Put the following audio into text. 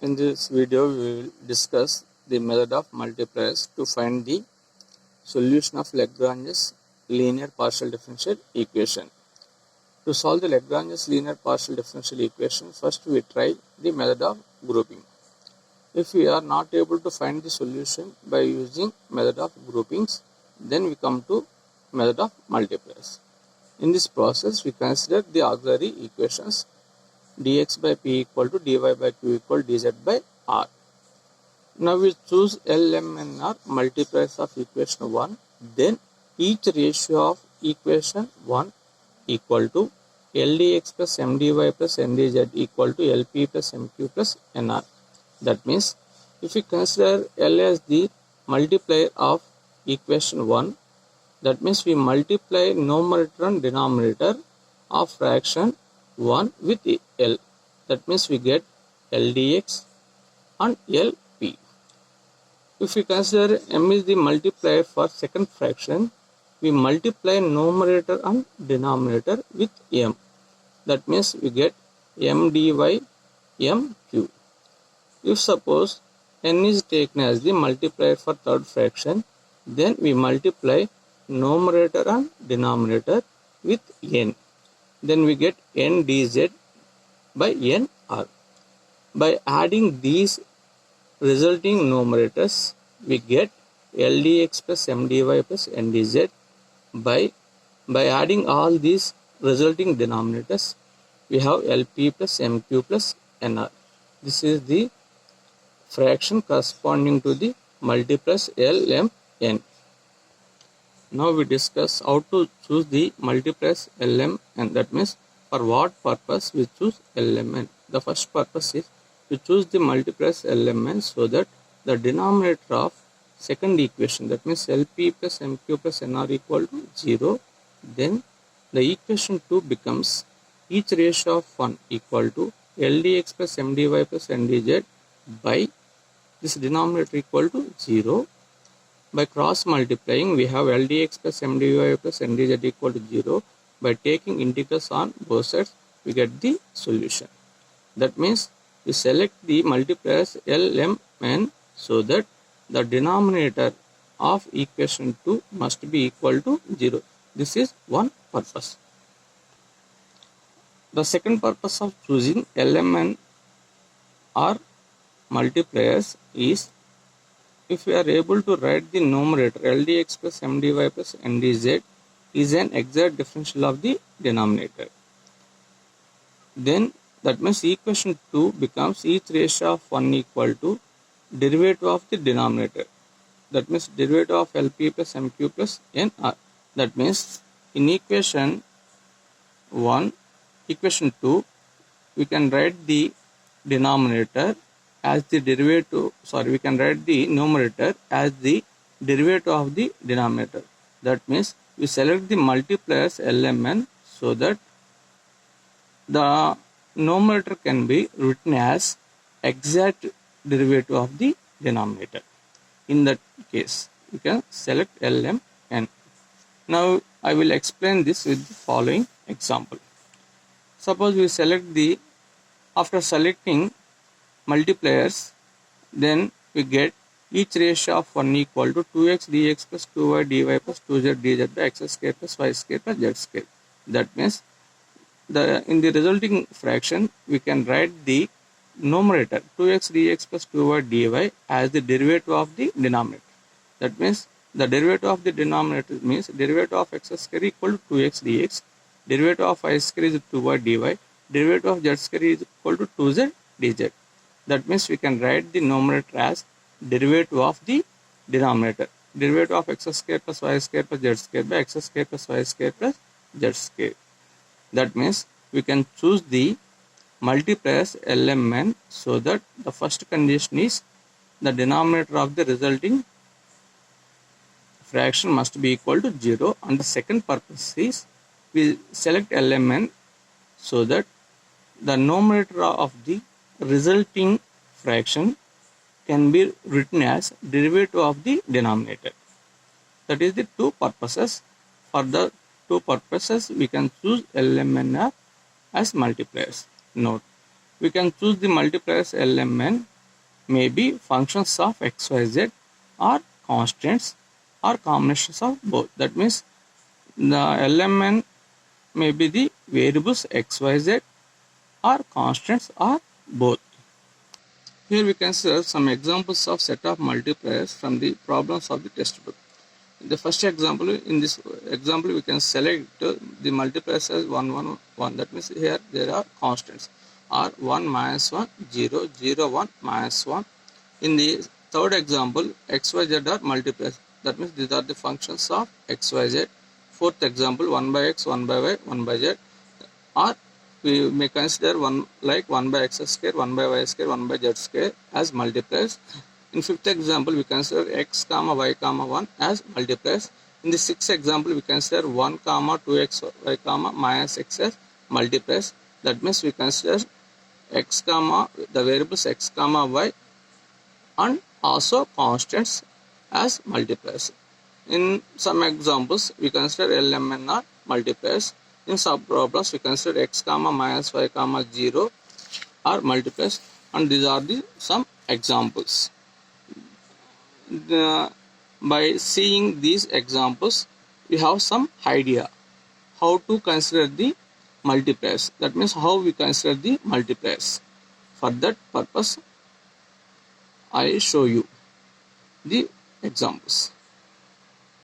In this video, we will discuss the method of multipliers to find the solution of Lagrange's linear partial differential equation. To solve the Lagrange's linear partial differential equation, first we try the method of grouping. If we are not able to find the solution by using method of groupings, then we come to method of multipliers. In this process, we consider the auxiliary equations dx by p equal to dy by q equal dz by r. Now we choose L, M and R multipliers of equation 1. Then each ratio of equation 1 equal to L dx plus M dy plus N dz equal to LP plus MQ plus NR. That means if we consider L as the multiplier of equation 1, that means we multiply numerator and denominator of fraction 1 with L. That means we get L dx and LP. If we consider M is the multiplier for second fraction, we multiply numerator and denominator with M. That means we get M dy MQ. If suppose N is taken as the multiplier for third fraction, then we multiply numerator and denominator with N. Then we get N dz by NR. By adding these resulting numerators, we get L dx plus M dy plus N dz. By adding all these resulting denominators, we have LP plus MQ plus NR. This is the fraction corresponding to the multipliers L, M, N. Now we discuss how to choose the multipliers L, M, and that means for what purpose we choose L, M, N. The first purpose is to choose the multipliers L, M, N so that the denominator of second equation, that means LP plus MQ plus NR equal to 0. Then the equation 2 becomes each ratio of 1 equal to L dx plus M dy plus N dz by this denominator equal to 0. By cross multiplying, we have L dx plus M dy plus N dz equal to 0. By taking integrals on both sides, we get the solution. That means we select the multipliers L, M, N so that the denominator of equation 2 must be equal to 0. This is one purpose. The second purpose of choosing L, M, N or multipliers is if we are able to write the numerator L dx plus M dy plus N dz is an exact differential of the denominator. Then that means equation 2 becomes each ratio of 1 equal to derivative of the denominator. That means derivative of LP plus MQ plus NR. That means in equation 2, we can write the denominator as the derivative, we can write the numerator as the derivative of the denominator. That means we select the multipliers L, M, N so that the numerator can be written as exact derivative of the denominator. In that case, we can select L, M, N. Now I will explain this with the following example. Suppose we select after selecting multipliers, then we get each ratio of 1 equal to 2x dx plus 2y dy plus 2z dz by x square plus y square plus z square. That means in the resulting fraction, we can write the numerator 2x dx plus 2y dy as the derivative of the denominator. That means the derivative of the denominator means derivative of x square equal to 2x dx, derivative of y square is 2y dy, derivative of z square is equal to 2z dz. That means we can write the numerator as derivative of the denominator, derivative of x square plus y square plus z square by x square plus y square plus z square. That means we can choose the multipliers L, M, N so that the first condition is the denominator of the resulting fraction must be equal to 0, and the second purpose is we select L, M, N so that the numerator of the resulting fraction can be written as derivative of the denominator. That is the two purposes. For the two purposes, we can choose L, M, N as multipliers. Note, we can choose the multipliers L, M, N may be functions of x, y, z or constants or combinations of both. That means the LMN may be the variables x, y, z or constants or both. Here we consider some examples of set of multipliers from the problems of the textbook. The first example, in this example, we can select the multipliers as 1, 1, 1. That means here there are constants or 1 minus 1, 0, 0, 1 minus 1. In the third example, x, y, z are multipliers. That means these are the functions of x, y, z. Fourth example, 1 by x, 1 by y, 1 by z. Or we may consider one like 1 by x square, 1 by y square, 1 by z square as multipliers. In fifth example, we consider x comma y comma 1 as multipliers. In the sixth example, we consider 1 comma 2x y comma minus x as multipliers. That means we consider x comma the variables x comma y and also constants as multipliers. In some examples, we consider LMN or multipliers. In some problems, we consider x comma minus y comma 0 or multipliers, and these are the some examples. By seeing these examples, we have some idea how to consider the multipliers. That means how we consider the multipliers. For that purpose, I show you the examples.